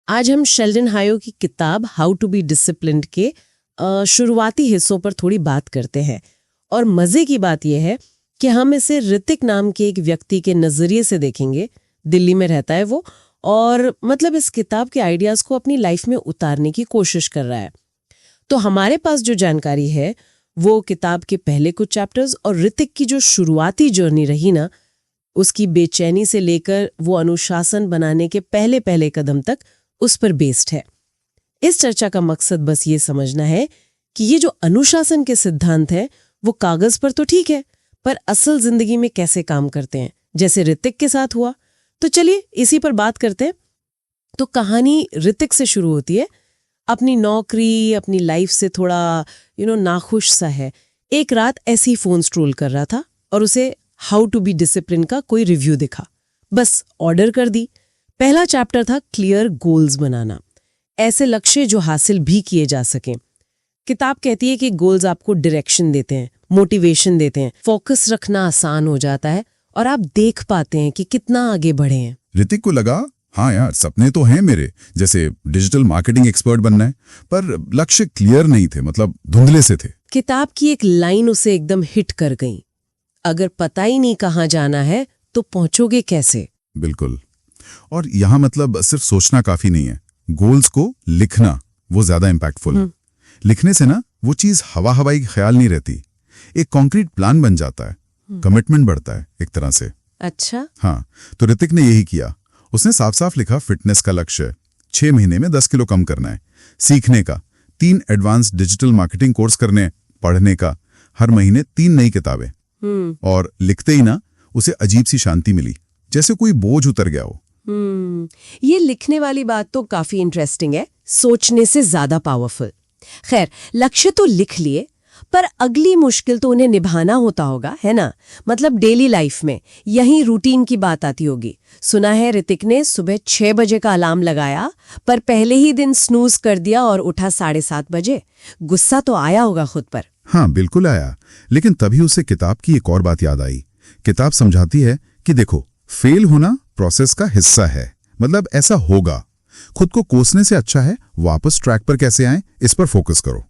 आज हम शेल्डन हायो की किताब हाउ टू बी डिसिप्लिन्ड के शुरुआती हिस्सों पर थोड़ी बात करते हैं। और मजे की बात यह है कि हम इसे ऋतिक नाम के एक व्यक्ति के नजरिए से देखेंगे। दिल्ली में रहता है वो, और मतलब इस किताब के आइडियाज को अपनी लाइफ में उतारने की कोशिश कर रहा है। तो हमारे पास जो जानकारी है वो किताब के पहले कुछ चैप्टर्स और ऋतिक की जो शुरुआती जर्नी रही ना, उसकी बेचैनी से लेकर वो अनुशासन बनाने के पहले पहले कदम तक, उस पर बेस्ड है। इस चर्चा का मकसद बस ये समझना है कि ये जो अनुशासन के सिद्धांत हैं वो कागज पर तो ठीक है, पर असल जिंदगी में कैसे काम करते हैं, जैसे ऋतिक के साथ हुआ। तो चलिए इसी पर बात करते हैं। तो कहानी ऋतिक से शुरू होती है। अपनी नौकरी, अपनी लाइफ से थोड़ा नाखुश सा है। एक रात ऐसे ही फोन स्ट्रोल कर रहा था और उसे हाउ टू बी डिसिप्लिन का कोई रिव्यू दिखा। बस ऑर्डर कर दी। पहला चैप्टर था क्लियर गोल्स बनाना, ऐसे लक्ष्य जो हासिल भी किए जा सकें। किताब कहती है कि गोल्स आपको डायरेक्शन देते हैं, मोटिवेशन देते हैं, फोकस रखना आसान हो जाता है और आप देख पाते हैं कि कितना आगे बढ़े हैं। ऋतिक को लगा, हाँ यार, सपने तो हैं मेरे, जैसे डिजिटल मार्केटिंग एक्सपर्ट बनना है, पर लक्ष्य क्लियर नहीं थे, मतलब धुंधले से थे। किताब की एक लाइन उसे एकदम हिट कर गई, अगर पता ही नहीं कहाँ जाना है तो पहुंचोगे कैसे। बिल्कुल। और यहाँ मतलब सिर्फ सोचना काफी नहीं है, गोल्स को लिखना वो ज्यादा इम्पैक्टफुल है। लिखने से ना वो चीज हवा हवाई ख्याल नहीं रहती, एक कॉन्क्रीट प्लान बन जाता है, कमिटमेंट बढ़ता है एक तरह से। अच्छा। हाँ, तो ऋतिक ने यही किया। उसने साफ साफ लिखा फिटनेस का लक्ष्य 6 महीने में 10 किलो कम करना है, सीखने का 3 एडवांस डिजिटल मार्केटिंग कोर्स करने, पढ़ने का हर महीने 3 नई किताबें। और लिखते ही ना उसे अजीब सी शांति मिली, जैसे कोई बोझ उतर गया हो। ये लिखने वाली बात तो काफी इंटरेस्टिंग है, सोचने से ज्यादा पावरफुल। खैर, लक्ष्य तो लिख लिए, पर अगली मुश्किल तो उन्हें निभाना होता होगा, है ना। मतलब डेली लाइफ में यही रूटीन की बात आती होगी। सुना है ऋतिक ने सुबह 6 बजे का अलार्म लगाया, पर पहले ही दिन स्नूज कर दिया और उठा 7:30 बजे। गुस्सा तो आया होगा खुद पर। हाँ, बिल्कुल आया। लेकिन तभी उसे किताब की एक और बात याद आई। किताब समझाती है कि देखो, फेल होना प्रोसेस का हिस्सा है, मतलब ऐसा होगा। खुद को कोसने से अच्छा है वापस ट्रैक पर कैसे आए, इस पर फोकस करो।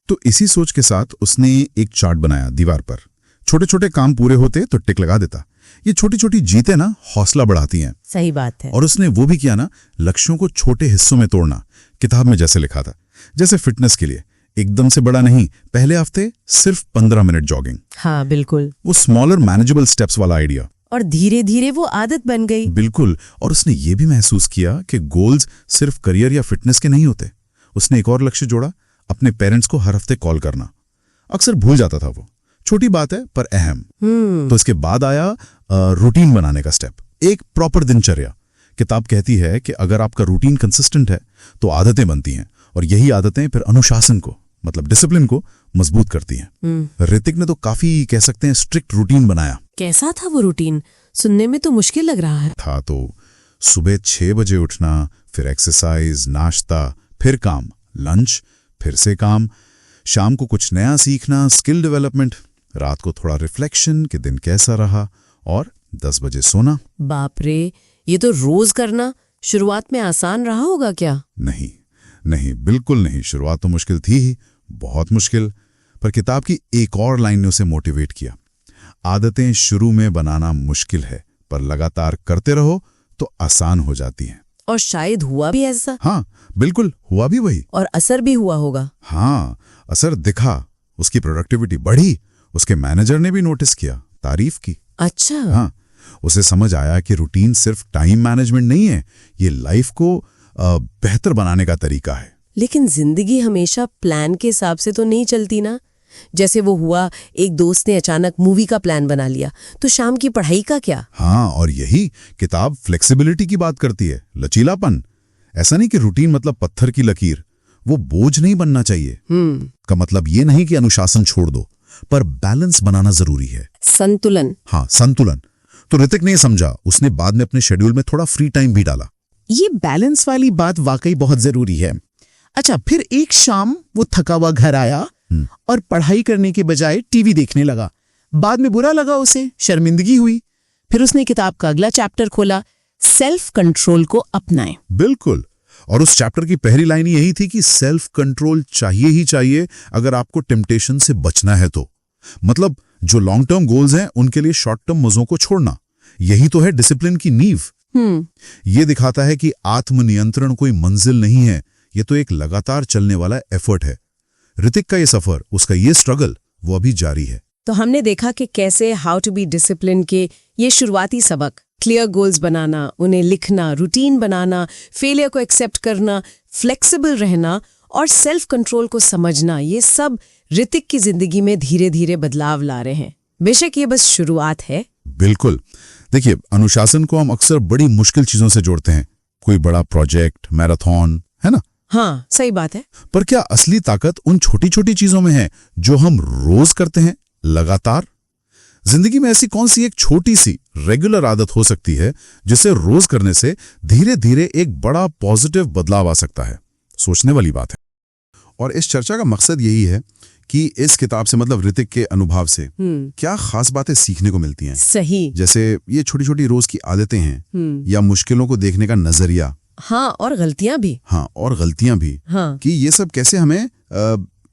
तो इसी सोच के साथ उसने एक चार्ट बनाया दीवार पर। छोटे छोटे काम पूरे होते तो टिक लगा देता। ये छोटी छोटी जीतें ना हौसला बढ़ाती हैं। सही बात है। और उसने वो भी किया ना, लक्ष्यों को छोटे हिस्सों में तोड़ना। किताब में जैसे लिखा था, जैसे फिटनेस के लिए एकदम से बड़ा नहीं, पहले हफ्ते सिर्फ 15 मिनट जॉगिंग। हाँ बिल्कुल, वो स्मॉलर मैनेजेबल स्टेप्स वाला आइडिया। और धीरे धीरे वो आदत बन गई। बिल्कुल। और उसने ये भी महसूस किया कि गोल्स सिर्फ करियर या फिटनेस के नहीं होते। उसने एक और लक्ष्य जोड़ा, अपने पेरेंट्स को हर हफ्ते कॉल करना। अक्सर भूल जाता था वो, छोटी बात है पर अहम। तो इसके बाद आया रूटीन बनाने का स्टेप, एक प्रॉपर दिनचर्या। किताब कहती है कि अगर आपका रूटीन कंसिस्टेंट है तो आदतें बनती हैं, और यही आदतें फिर अनुशासन को, मतलब डिसिप्लिन को मजबूत करती हैं। ऋतिक ने तो काफी कह सकते हैं स्ट्रिक्ट रूटीन बनाया। कैसा था वो रूटीन? सुनने में तो मुश्किल लग रहा है। था तो सुबह 6 बजे उठना, फिर एक्सरसाइज, नाश्ता, फिर काम, लंच, फिर से काम, शाम को कुछ नया सीखना, स्किल डेवलपमेंट, रात को थोड़ा रिफ्लेक्शन कि दिन कैसा रहा, और 10 बजे सोना। बाप रे, ये तो रोज करना। शुरुआत में आसान रहा होगा क्या? नहीं नहीं, बिल्कुल नहीं। शुरुआत तो मुश्किल थी ही, बहुत मुश्किल। पर किताब की एक और लाइन ने उसे मोटिवेट किया। आदतें शुरू में बनाना मुश्किल है, पर लगातार करते रहो तो आसान हो जाती हैं। और शायद हुआ भी ऐसा। हाँ बिल्कुल, हुआ भी वही। और असर भी हुआ होगा। हाँ, असर दिखा। उसकी प्रोडक्टिविटी बढ़ी, उसके मैनेजर ने भी नोटिस किया, तारीफ की। अच्छा। हाँ, उसे समझ आया कि रूटीन सिर्फ टाइम मैनेजमेंट नहीं है, ये लाइफ को बेहतर बनाने का तरीका है। लेकिन जिंदगी हमेशा प्लान के हिसाब से तो नहीं चलती ना। जैसे वो हुआ, एक दोस्त ने अचानक मूवी का प्लान बना लिया, तो शाम की पढ़ाई का क्या? हाँ, और यही किताब फ्लेक्सिबिलिटी की बात करती है, लचीलापन। ऐसा नहीं कि रूटीन मतलब पत्थर की लकीर, वो बोझ नहीं बनना चाहिए। का मतलब ये नहीं कि अनुशासन छोड़ दो, पर बैलेंस बनाना जरूरी है, संतुलन। हाँ, संतुलन। तो ऋतिक ने समझा, उसने बाद में अपने शेड्यूल में थोड़ा फ्री टाइम भी डाला। ये बैलेंस वाली बात वाकई बहुत जरूरी है। अच्छा, फिर एक शाम वो थका हुआ घर आया और पढ़ाई करने के बजाय टीवी देखने लगा। बाद में बुरा लगा उसे, शर्मिंदगी हुई। फिर उसने किताब का अगला चैप्टर खोला, सेल्फ कंट्रोल को अपनाएं। बिल्कुल। और उस चैप्टर की पहली लाइन यही थी कि सेल्फ कंट्रोल चाहिए ही चाहिए अगर आपको टेम्पटेशन से बचना है तो। मतलब जो लॉन्ग टर्म गोल्स हैं उनके लिए शॉर्ट टर्म मजों को छोड़ना, यही तो है डिसिप्लिन की नींव। ये दिखाता है कि आत्मनियंत्रण कोई मंजिल नहीं है, ये तो एक लगातार चलने वाला एफर्ट है। ऋतिक का ये सफर, उसका ये स्ट्रगल, वो अभी जारी है। तो हमने देखा कि कैसे हाउ टू बी डिसिप्लिन के ये शुरुआती सबक, क्लियर गोल्स बनाना, उन्हें लिखना, रूटीन बनाना, फेलियर को एक्सेप्ट करना, फ्लेक्सिबल रहना और सेल्फ कंट्रोल को समझना, ये सब ऋतिक की जिंदगी में धीरे धीरे बदलाव ला रहे हैं। बेशक ये बस शुरुआत है। बिल्कुल। देखिए, अनुशासन को हम अक्सर बड़ी मुश्किल चीजों से जोड़ते हैं, कोई बड़ा प्रोजेक्ट, मैराथन, है ना? हाँ, सही बात है। पर क्या असली ताकत उन छोटी छोटी चीजों में है जो हम रोज करते हैं लगातार? जिंदगी में ऐसी कौन सी एक छोटी सी रेगुलर आदत हो सकती है जिसे रोज करने से धीरे धीरे एक बड़ा पॉजिटिव बदलाव आ सकता है? सोचने वाली बात है। और इस चर्चा का मकसद यही है कि इस किताब से, मतलब ऋतिक के अनुभव से क्या खास बातें सीखने को मिलती हैं। सही। जैसे ये छोटी छोटी रोज की आदतें हैं या मुश्किलों को देखने का नजरिया। हाँ, और गलतियां भी। हाँ, और गलतियां भी। हाँ। कि ये सब कैसे हमें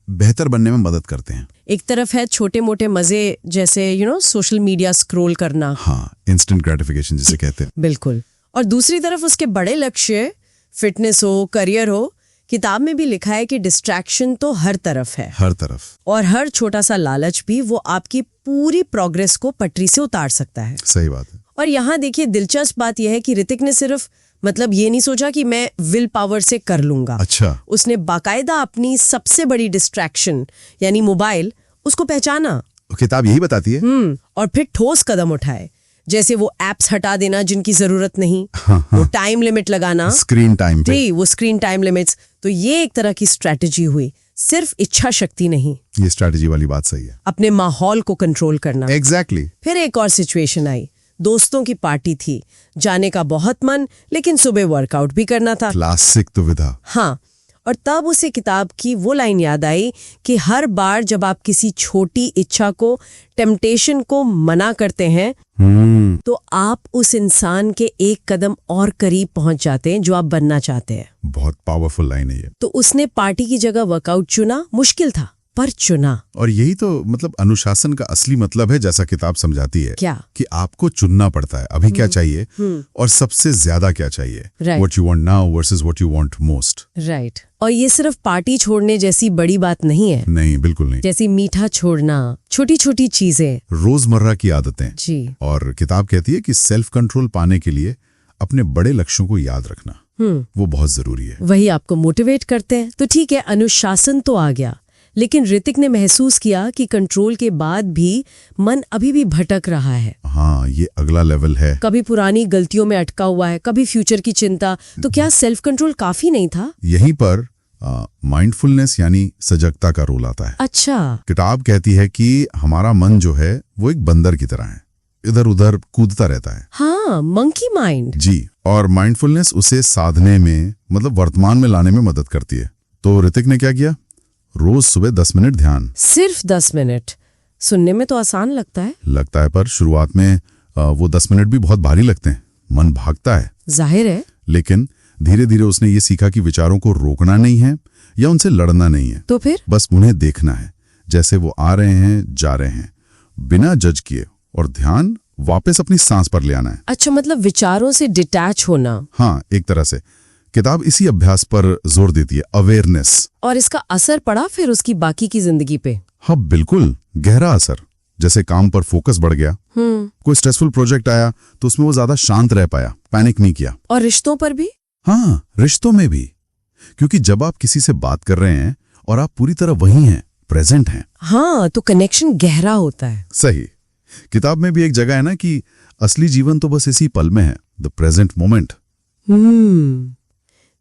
बेहतर बनने में मदद करते हैं। एक तरफ है छोटे मोटे मजे, जैसे सोशल मीडिया स्क्रॉल करना। हाँ, इंस्टेंट ग्रेटिफिकेशन जिसे कहते हैं। बिल्कुल। और दूसरी तरफ उसके बड़े लक्ष्य, फिटनेस हो, करियर हो। किताब में भी लिखा है कि डिस्ट्रैक्शन तो हर तरफ है, हर तरफ, और हर छोटा सा लालच भी वो आपकी पूरी प्रोग्रेस को पटरी से उतार सकता है। सही बात है। और यहाँ देखिए, दिलचस्प बात यह है कि ऋतिक ने सिर्फ ये नहीं सोचा कि मैं विल पावर से कर लूंगा। अच्छा। उसने बाकायदा अपनी सबसे बड़ी डिस्ट्रैक्शन यानी मोबाइल, उसको पहचाना। किताब यही बताती है। और फिर ठोस कदम उठाए, जैसे वो एप्स हटा देना जिनकी जरूरत नहीं। हाँ। वो टाइम लिमिट लगाना, स्क्रीन टाइम पे। जी, वो स्क्रीन टाइम लिमिट्स। तो ये एक तरह की स्ट्रैटेजी हुई, सिर्फ इच्छा शक्ति नहीं। ये स्ट्रैटेजी वाली बात सही है। अपने माहौल को कंट्रोल करना। एग्जैक्टली। फिर एक और सिचुएशन आई, दोस्तों की पार्टी थी, जाने का बहुत मन, लेकिन सुबह वर्कआउट भी करना था। क्लासिक दुविधा। हाँ, और तब उसे किताब की वो लाइन याद आई कि हर बार जब आप किसी छोटी इच्छा को, टेम्पटेशन को मना करते हैं, तो आप उस इंसान के एक कदम और करीब पहुंच जाते हैं जो आप बनना चाहते हैं। बहुत पावरफुल लाइन है ये। तो उसने पार्टी की जगह वर्कआउट चुना। मुश्किल था, पर चुना। और यही तो मतलब अनुशासन का असली मतलब है, जैसा किताब समझाती है। क्या? कि आपको चुनना पड़ता है अभी क्या चाहिए और सबसे ज्यादा क्या चाहिए। What you want now versus what you want most। Right. और ये सिर्फ पार्टी छोड़ने जैसी बड़ी बात नहीं है। नहीं, बिल्कुल नहीं। जैसी मीठा छोड़ना, छोटी छोटी चीजें, रोजमर्रा की आदतें। जी। और किताब कहती है कि सेल्फ कंट्रोल पाने के लिए अपने बड़े लक्ष्यों को याद रखना वो बहुत जरूरी है। वही आपको मोटिवेट करते हैं। तो ठीक है, अनुशासन तो आ गया, लेकिन ऋतिक ने महसूस किया कि कंट्रोल के बाद भी मन अभी भी भटक रहा है। हाँ, ये अगला लेवल है। कभी पुरानी गलतियों में अटका हुआ है, कभी फ्यूचर की चिंता। तो क्या सेल्फ कंट्रोल काफी नहीं था? यहीं पर माइंडफुलनेस यानी सजगता का रोल आता है। अच्छा। किताब कहती है कि हमारा मन जो है वो एक बंदर की तरह है, इधर उधर कूदता रहता है। हाँ, मंकी माइंड। जी। और माइंडफुलनेस उसे साधने में, मतलब वर्तमान में लाने में मदद करती है। तो ऋतिक ने क्या किया? रोज सुबह 10 मिनट ध्यान। सिर्फ 10 मिनट? सुनने में तो आसान लगता है, पर शुरुआत में वो 10 मिनट भी बहुत भारी लगते हैं, मन भागता है। जाहिर है। लेकिन धीरे धीरे उसने ये सीखा कि विचारों को रोकना नहीं है या उनसे लड़ना नहीं है। तो फिर बस उन्हें देखना है, जैसे वो आ रहे हैं, जा रहे हैं, बिना जज किए, और ध्यान वापस अपनी सांस पर ले आना है। अच्छा, मतलब विचारों से डिटैच होना। हाँ, एक तरह से किताब इसी अभ्यास पर जोर देती है, अवेयरनेस। और इसका असर पड़ा फिर उसकी बाकी की जिंदगी पे? हाँ, बिल्कुल, गहरा असर। जैसे काम पर फोकस बढ़ गया, कोई स्ट्रेसफुल प्रोजेक्ट आया तो उसमें वो ज्यादा शांत रह पाया, पैनिक नहीं किया। और रिश्तों पर भी? हाँ, रिश्तों में भी, क्योंकि जब आप किसी से बात कर रहे हैं और आप पूरी तरह वहीं हैं, प्रेजेंट हैं। हाँ, तो कनेक्शन गहरा होता है। सही। किताब में भी एक जगह है ना कि असली जीवन तो बस इसी पल में है, द प्रेजेंट मोमेंट।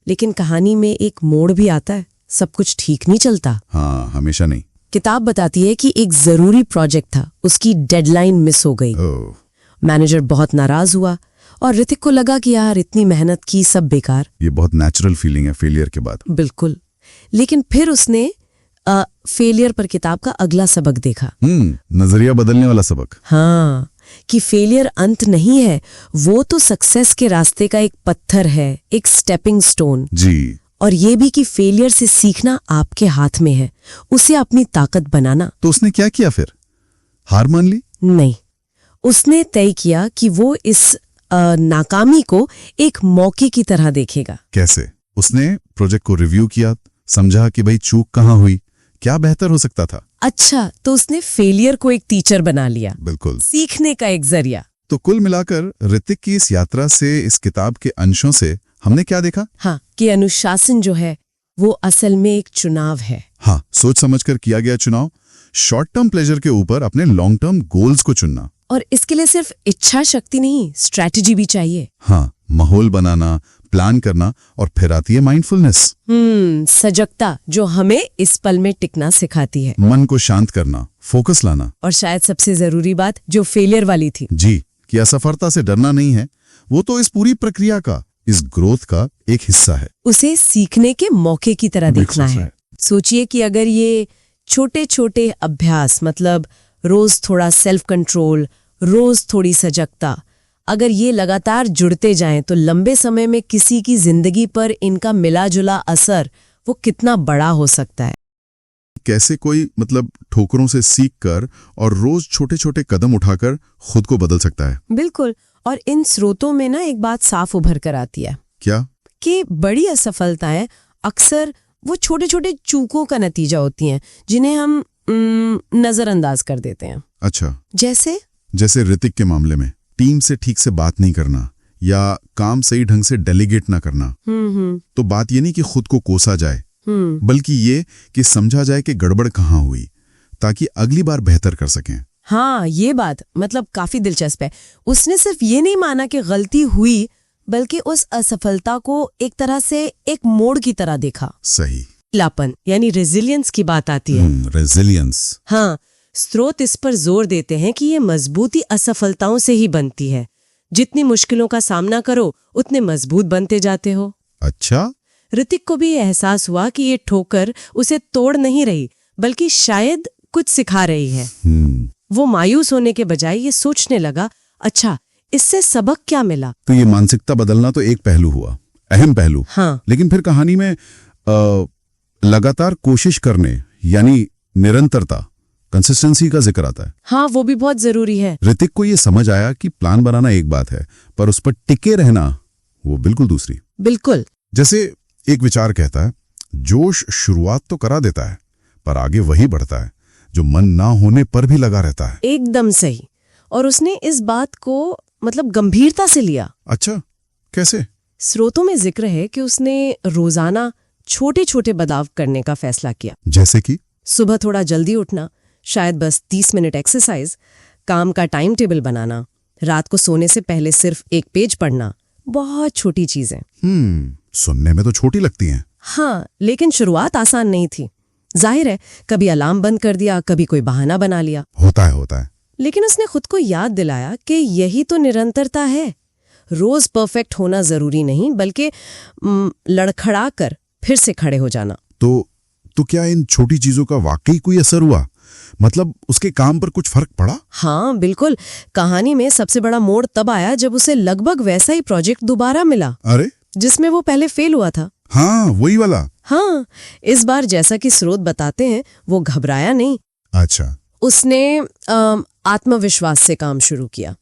लेकिन कहानी में एक मोड़ भी आता है, सब कुछ ठीक नहीं चलता। हाँ, हमेशा नहीं। किताब बताती है कि एक जरूरी प्रोजेक्ट था, उसकी डेडलाइन मिस हो गई। मैनेजर बहुत नाराज हुआ और ऋतिक को लगा कि यार इतनी मेहनत की, सब बेकार। ये बहुत नेचुरल फीलिंग है फेलियर के बाद। बिल्कुल। लेकिन फिर उसने फेलियर पर किताब का अगला सबक देखा। नजरिया बदलने वाला सबक। हाँ, कि फेलियर अंत नहीं है, वो तो सक्सेस के रास्ते का एक पत्थर है, एक स्टेपिंग स्टोन। जी। और ये भी कि फेलियर से सीखना आपके हाथ में है, उसे अपनी ताकत बनाना। तो उसने क्या किया फिर? हार मान ली? नहीं, उसने तय किया कि वो इस नाकामी को एक मौके की तरह देखेगा। कैसे? उसने प्रोजेक्ट को रिव्यू किया, समझा कि भाई चूक कहाँ हुई, क्या बेहतर हो सकता था। अच्छा, तो उसने फेलियर को एक टीचर बना लिया, बिल्कुल, सीखने का एक जरिया। तो कुल मिलाकर ऋतिक की इस यात्रा से, इस किताब के अंशों से हमने क्या देखा? हाँ, कि अनुशासन जो है वो असल में एक चुनाव है। हाँ, सोच समझकर किया गया चुनाव, शॉर्ट टर्म प्लेजर के ऊपर अपने लॉन्ग टर्म गोल्स को चुनना। और इसके लिए सिर्फ इच्छा शक्ति नहीं, स्ट्रैटेजी भी चाहिए। हाँ, माहौल बनाना, प्लान करना, और फिर आती है माइंडफुलनेस। सजगता, जो हमें इस पल में टिकना सिखाती है। मन को शांत करना, फोकस लाना। और शायद सबसे जरूरी बात जो फेलियर वाली थी, जी, कि असफलता से डरना नहीं है, वो तो इस पूरी प्रक्रिया का, इस ग्रोथ का एक हिस्सा है। उसे सीखने के मौके की तरह देखना है। सोचिए कि अगर ये छोटे छोटे अभ्यास, मतलब रोज थोड़ा सेल्फ कंट्रोल, रोज थोड़ी सजगता, अगर ये लगातार जुड़ते जाएं तो लंबे समय में किसी की जिंदगी पर इनका मिला जुला असर वो कितना बड़ा हो सकता है। कैसे कोई मतलब ठोकरों से सीख कर और रोज छोटे छोटे कदम उठाकर खुद को बदल सकता है। बिल्कुल। और इन स्रोतों में ना एक बात साफ उभर कर आती है। क्या? कि बड़ी असफलताएं अक्सर वो छोटे छोटे चूकों का नतीजा होती हैं जिन्हें हम नजरअंदाज कर देते हैं। अच्छा, जैसे ऋतिक के मामले में टीम से ठीक से बात नहीं करना या काम सही ढंग से डेलीगेट ना करना। तो बात ये नहीं कि खुद को कोसा जाए, बल्कि ये कि समझा जाए कि गड़बड़ कहाँ हुई, ताकि अगली बार बेहतर कर सकें। हाँ, ये बात मतलब काफी दिलचस्प है। उसने सिर्फ ये नहीं माना कि गलती हुई, बल्कि उस असफलता को एक तरह से एक मोड़ की तरह देखा। सही। लापन यानी रेजिलियंस की बात आती है। रेजिलियंस। हाँ, स्रोत इस पर जोर देते हैं कि ये मजबूती असफलताओं से ही बनती है। जितनी मुश्किलों का सामना करो उतने मजबूत बनते जाते हो। अच्छा। ऋतिक को भी ये एहसास हुआ कि ये ठोकर उसे तोड़ नहीं रही, बल्कि शायद कुछ सिखा रही है। वो मायूस होने के बजाय ये सोचने लगा, अच्छा इससे सबक क्या मिला। तो ये मानसिकता बदलना तो एक पहलू हुआ, अहम पहलू। हाँ। लेकिन फिर कहानी में लगातार कोशिश करने यानी निरंतरता, कंसिस्टेंसी का जिक्र आता है। हाँ, वो भी बहुत जरूरी है। ऋतिक को ये समझ आया कि प्लान बनाना एक बात है, पर उस पर टिके रहना वो बिल्कुल दूसरी। बिल्कुल। जैसे एक विचार कहता है, जोश शुरुआत तो करा देता है, पर आगे वही बढ़ता है जो मन ना होने पर भी लगा रहता है। एकदम सही। और उसने इस बात को मतलब गंभीरता से लिया। अच्छा, कैसे? स्रोतों में जिक्र है कि उसने रोजाना छोटे छोटे बदलाव करने का फैसला किया। जैसे कि सुबह थोड़ा जल्दी उठना, शायद बस 30 मिनट एक्सरसाइज, काम का टाइम टेबल बनाना, रात को सोने से पहले सिर्फ एक पेज पढ़ना। बहुत छोटी चीजें। सुनने में तो छोटी लगती हैं। हाँ, लेकिन शुरुआत आसान नहीं थी। जाहिर है, कभी अलार्म बंद कर दिया, कभी कोई बहाना बना लिया। होता है। लेकिन उसने खुद को याद दिलाया कि यही तो निरंतरता है। रोज परफेक्ट होना जरूरी नहीं, बल्कि लड़खड़ा कर फिर से खड़े हो जाना। तो क्या इन छोटी चीजों का वाकई कोई असर हुआ? मतलब उसके काम पर कुछ फर्क पड़ा? हाँ, बिल्कुल। कहानी में सबसे बड़ा मोड़ तब आया जब उसे लगभग वैसा ही प्रोजेक्ट दोबारा मिला। अरे, जिसमें वो पहले फेल हुआ था। हाँ, वही वाला। हाँ, इस बार जैसा कि स्रोत बताते हैं, वो घबराया नहीं। अच्छा। उसने आत्मविश्वास से काम शुरू किया,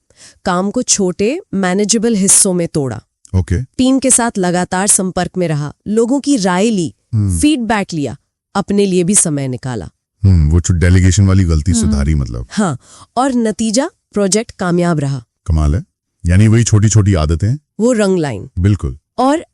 काम को छोटे मैनेजेबल हिस्सों में तोड़ा। ओके। टीम के साथ लगातार संपर्क में रहा, लोगों की राय ली, फीडबैक लिया, अपने लिए भी समय निकाला। वो डेलीगेशन वाली गलती सुधारी मतलब। हाँ, और नतीजा प्रोजेक्ट कामयाब रहा। कमाल है। यानी वही छोटी छोटी आदतें, वो रंग लाइन। बिल्कुल। और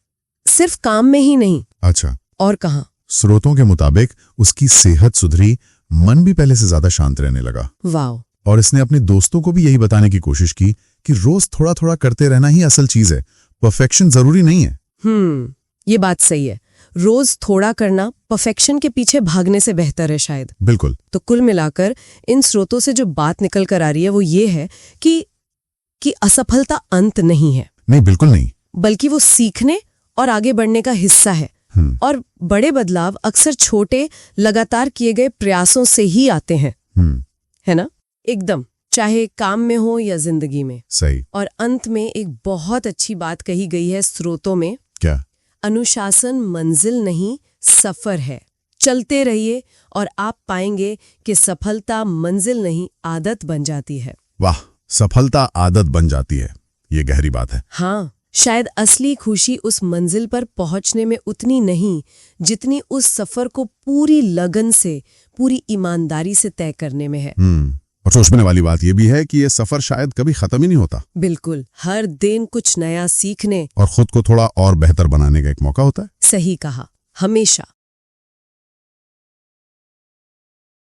सिर्फ काम में ही नहीं। अच्छा। और कहाँ? स्रोतों के मुताबिक उसकी सेहत सुधरी, मन भी पहले से ज्यादा शांत रहने लगा। वाह। और इसने अपने दोस्तों को भी यही बताने की कोशिश की कि रोज थोड़ा थोड़ा करते रहना ही असल चीज है, परफेक्शन जरूरी नहीं है। ये बात सही है। रोज थोड़ा करना परफेक्शन के पीछे भागने से बेहतर है शायद। बिल्कुल। तो कुल मिलाकर इन स्रोतों से जो बात निकल कर आ रही है वो ये है कि असफलता अंत नहीं है। नहीं, बिल्कुल नहीं। बल्कि वो सीखने और आगे बढ़ने का हिस्सा है। और बड़े बदलाव अक्सर छोटे लगातार किए गए प्रयासों से ही आते हैं। है ना? एकदम चाहे काम में हो या जिंदगी में। सही। और अंत में एक बहुत अच्छी बात कही गई है स्रोतों में, क्या? अनुशासन मंजिल नहीं, सफर है। चलते रहिए और आप पाएंगे कि सफलता मंजिल नहीं, आदत बन जाती है। वाह, सफलता आदत बन जाती है, ये गहरी बात है। हाँ, शायद असली खुशी उस मंजिल पर पहुंचने में उतनी नहीं जितनी उस सफर को पूरी लगन से, पूरी ईमानदारी से तय करने में है। और सोचने वाली बात यह भी है कि ये सफर शायद कभी खत्म ही नहीं होता। बिल्कुल, हर दिन कुछ नया सीखने और खुद को थोड़ा और बेहतर बनाने का एक मौका होता है। सही कहा, हमेशा।